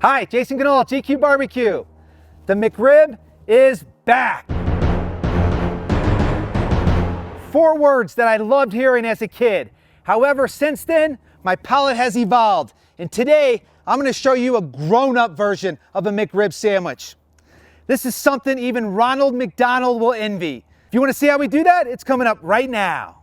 Hi, Jason Ganola, GQue BBQ. The McRib is back. 4 words that I loved hearing as a kid. However, since then, my palate has evolved. And today, I'm gonna show you a grown-up version of a McRib sandwich. This is something even Ronald McDonald will envy. If you wanna see how we do that, it's coming up right now.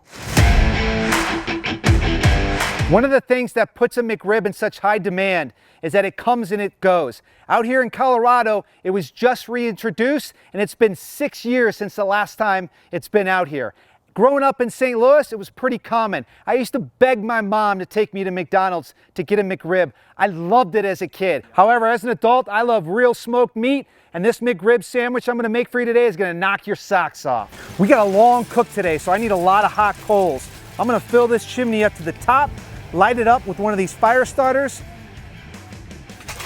One of the things that puts a McRib in such high demand is that it comes and it goes. Out here in Colorado, it was just reintroduced, and it's been 6 years since the last time it's been out here. Growing up in St. Louis, it was pretty common. I used to beg my mom to take me to McDonald's to get a McRib. I loved it as a kid. However, as an adult, I love real smoked meat, and this McRib sandwich I'm gonna make for you today is gonna knock your socks off. We got a long cook today, so I need a lot of hot coals. I'm gonna fill this chimney up to the top, light it up with one of these fire starters,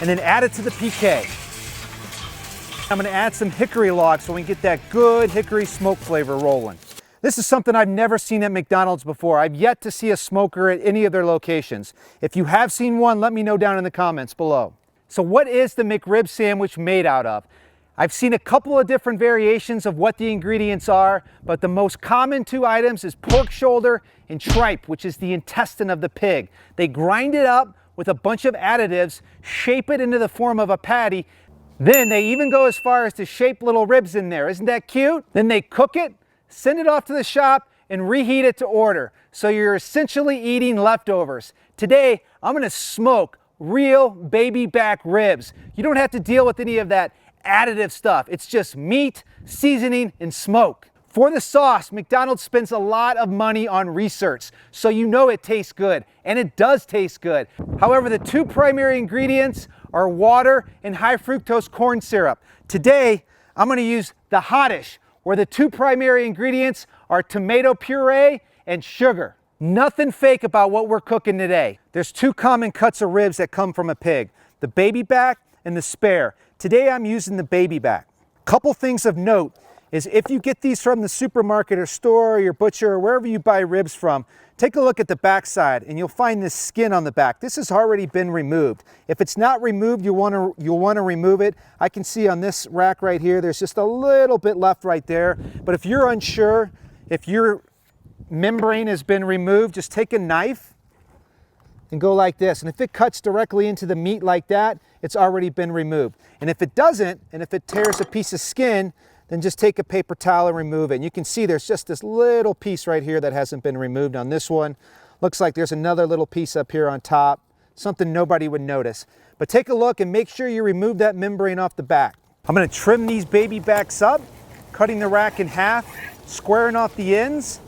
and then add it to the PK. I'm gonna add some hickory logs so we can get that good hickory smoke flavor rolling. This is something I've never seen at McDonald's before. I've yet to see a smoker at any of their locations. If you have seen one, let me know down in the comments below. So what is the McRib sandwich made out of? I've seen a couple of different variations of what the ingredients are, but the most common 2 items is pork shoulder and tripe, which is the intestine of the pig. They grind it up with a bunch of additives, shape it into the form of a patty. Then they even go as far as to shape little ribs in there. Isn't that cute? Then they cook it, send it off to the shop, and reheat it to order. So you're essentially eating leftovers. Today, I'm gonna smoke real baby back ribs. You don't have to deal with any of that additive stuff. It's just meat, seasoning, and smoke. For the sauce, McDonald's spends a lot of money on research, so you know it tastes good, and it does taste good. However, the 2 primary ingredients are water and high fructose corn syrup. Today, I'm gonna use the Hottish, where the 2 primary ingredients are tomato puree and sugar. Nothing fake about what we're cooking today. There's 2 common cuts of ribs that come from a pig, the baby back and the spare. Today I'm using the baby back. Couple things of note is if you get these from the supermarket or store or your butcher or wherever you buy ribs from, take a look at the back side and you'll find this skin on the back. This has already been removed. If it's not removed, you'll want to remove it. I can see on this rack right here, there's just a little bit left right there. But if you're unsure, if your membrane has been removed, just take a knife and go like this. And if it cuts directly into the meat like that, it's already been removed. And if it doesn't, and if it tears a piece of skin, then just take a paper towel and remove it. And you can see there's just this little piece right here that hasn't been removed on this one. Looks like there's another little piece up here on top, something nobody would notice. But take a look and make sure you remove that membrane off the back. I'm gonna trim these baby backs up, cutting the rack in half, squaring off the ends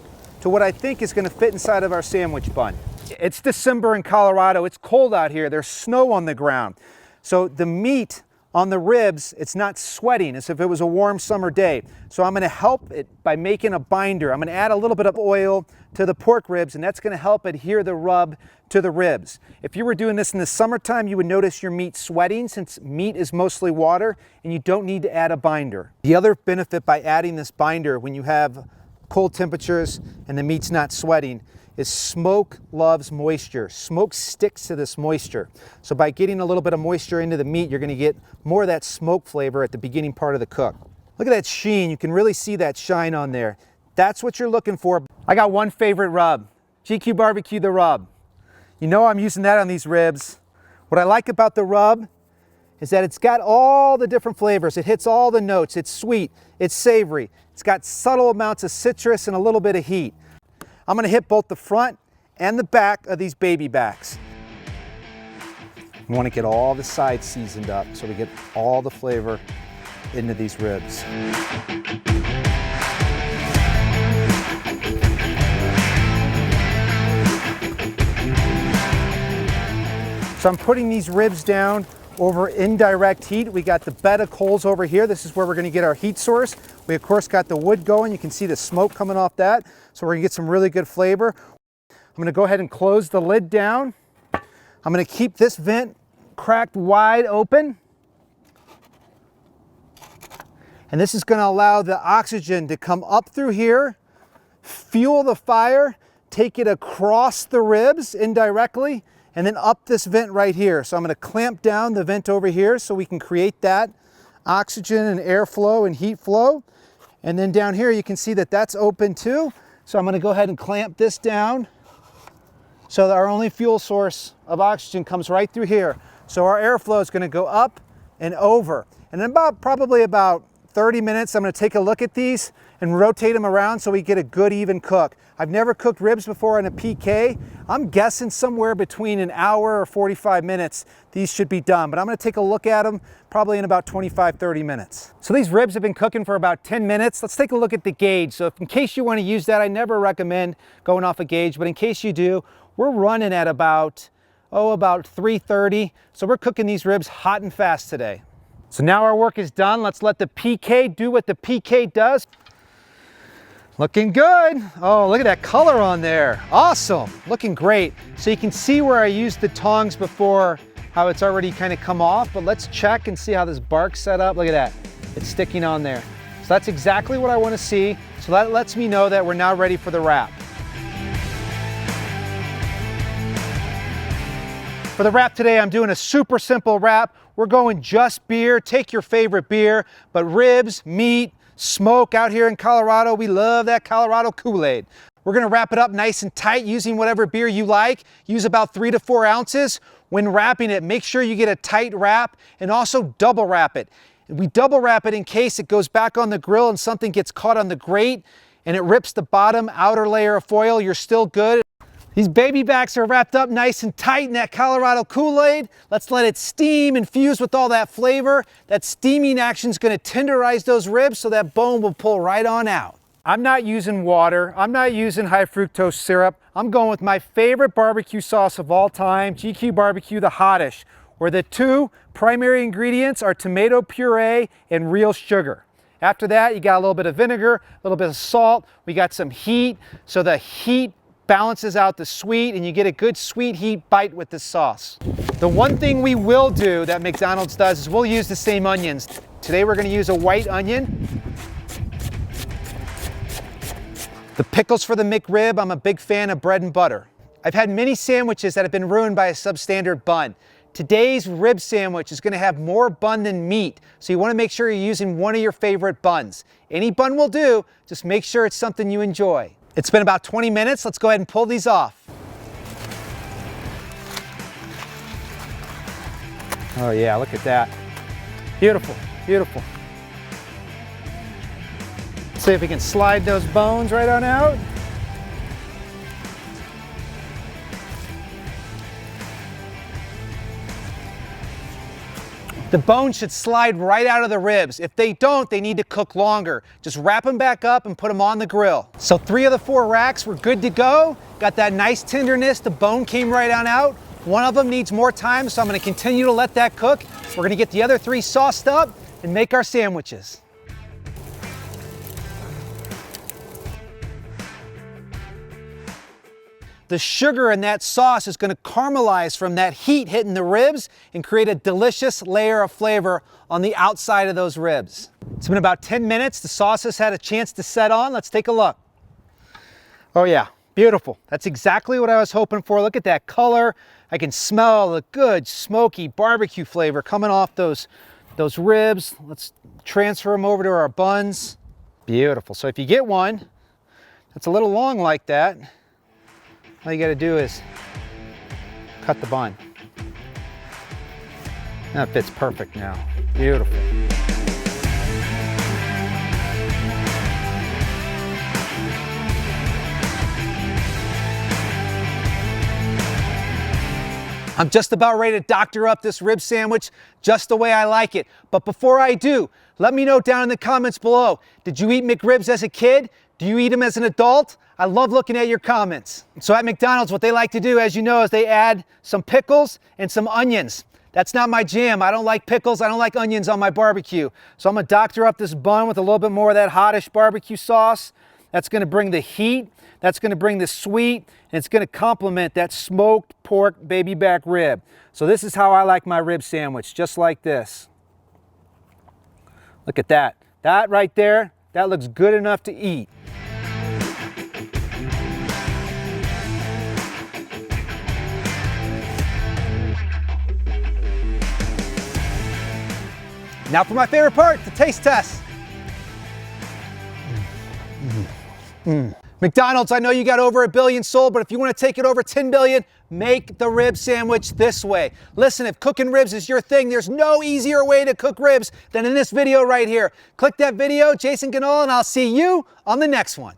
to what I think is gonna fit inside of our sandwich bun. It's December in Colorado, it's cold out here, there's snow on the ground. So the meat on the ribs, it's not sweating as if it was a warm summer day. So I'm gonna help it by making a binder. I'm gonna add a little bit of oil to the pork ribs, and that's gonna help adhere the rub to the ribs. If you were doing this in the summertime, you would notice your meat sweating since meat is mostly water, and you don't need to add a binder. The other benefit by adding this binder when you have cold temperatures and the meat's not sweating is smoke loves moisture. Smoke sticks to this moisture. So by getting a little bit of moisture into the meat, you're gonna get more of that smoke flavor at the beginning part of the cook. Look at that sheen, you can really see that shine on there. That's what you're looking for. I got one favorite rub, GQue BBQ the Rub. You know I'm using that on these ribs. What I like about the rub is that it's got all the different flavors. It hits all the notes. It's sweet, it's savory. It's got subtle amounts of citrus and a little bit of heat. I'm gonna hit both the front and the back of these baby backs. We wanna get all the sides seasoned up so we get all the flavor into these ribs. So I'm putting these ribs down over indirect heat. We got the bed of coals over here. This is where we're gonna get our heat source. We of course got the wood going. You can see the smoke coming off that. So we're gonna get some really good flavor. I'm gonna go ahead and close the lid down. I'm gonna keep this vent cracked wide open. And this is gonna allow the oxygen to come up through here, fuel the fire, take it across the ribs indirectly, and then up this vent right here. So I'm going to clamp down the vent over here so we can create that oxygen and airflow and heat flow. And then down here you can see that that's open too. So I'm going to go ahead and clamp this down so that our only fuel source of oxygen comes right through here. So our airflow is going to go up and over. And in probably about 30 minutes, I'm going to take a look at these and rotate them around so we get a good even cook. I've never cooked ribs before in a PK. I'm guessing somewhere between an hour or 45 minutes these should be done, but I'm going to take a look at them probably in about 25-30 minutes. So these ribs have been cooking for about 10 minutes. Let's take a look at the gauge. So if, in case you want to use that, I never recommend going off a gauge, but in case you do, we're running at about 330. So we're cooking these ribs hot and fast today. So now our work is done. Let's let the PK do what the PK does. Looking good. Oh, look at that color on there. Awesome, looking great. So you can see where I used the tongs before, how it's already kind of come off, but let's check and see how this bark's set up. Look at that, it's sticking on there. So that's exactly what I want to see. So that lets me know that we're now ready for the wrap. For the wrap today, I'm doing a super simple wrap. We're going just beer, take your favorite beer, but ribs, meat, smoke. Out here in Colorado, we love that Colorado Kool-Aid. We're gonna wrap it up nice and tight using whatever beer you like. Use about 3 to 4 ounces. When wrapping it, make sure you get a tight wrap and also double wrap it. We double wrap it in case it goes back on the grill and something gets caught on the grate and it rips the bottom outer layer of foil. You're still good. These baby backs are wrapped up nice and tight in that Colorado Kool-Aid. Let's let it steam and fuse with all that flavor. That steaming action is going to tenderize those ribs so that bone will pull right on out. I'm not using water. I'm not using high fructose syrup. I'm going with my favorite barbecue sauce of all time, GQue BBQ the Hottish, where the 2 primary ingredients are tomato puree and real sugar. After that, you got a little bit of vinegar, a little bit of salt. We got some heat, so the heat balances out the sweet and you get a good sweet heat bite with this sauce. The one thing we will do that McDonald's does is we'll use the same onions. Today we're going to use a white onion. The pickles for the McRib, I'm a big fan of bread and butter. I've had many sandwiches that have been ruined by a substandard bun. Today's rib sandwich is going to have more bun than meat, so you want to make sure you're using one of your favorite buns. Any bun will do, just make sure it's something you enjoy. It's been about 20 minutes. Let's go ahead and pull these off. Oh yeah, look at that. Beautiful, beautiful. See if we can slide those bones right on out. The bones should slide right out of the ribs. If they don't, they need to cook longer. Just wrap them back up and put them on the grill. So 3 of the 4 racks were good to go. Got that nice tenderness. The bone came right on out. One of them needs more time, so I'm going to continue to let that cook. We're going to get the other 3 sauced up and make our sandwiches. The sugar in that sauce is going to caramelize from that heat hitting the ribs and create a delicious layer of flavor on the outside of those ribs. It's been about 10 minutes. The sauce has had a chance to set on. Let's take a look. Oh yeah, beautiful. That's exactly what I was hoping for. Look at that color. I can smell the good smoky barbecue flavor coming off those ribs. Let's transfer them over to our buns. Beautiful. So if you get one that's a little long like that, all you got to do is cut the bun. That fits perfect now. Beautiful. I'm just about ready to doctor up this rib sandwich just the way I like it. But before I do, let me know down in the comments below, did you eat McRibs as a kid? Do you eat them as an adult? I love looking at your comments. So at McDonald's, what they like to do, as you know, is they add some pickles and some onions. That's not my jam. I don't like pickles. I don't like onions on my barbecue. So I'm gonna doctor up this bun with a little bit more of that Hottish barbecue sauce. That's gonna bring the heat. That's gonna bring the sweet, and it's gonna complement that smoked pork baby back rib. So this is how I like my rib sandwich, just like this. Look at that. That right there, that looks good enough to eat. Now for my favorite part, the taste test. McDonald's, I know you got over 1 billion sold, but if you want to take it over 10 billion, make the rib sandwich this way. Listen, if cooking ribs is your thing, there's no easier way to cook ribs than in this video right here. Click that video, Jason Ganola, and I'll see you on the next one.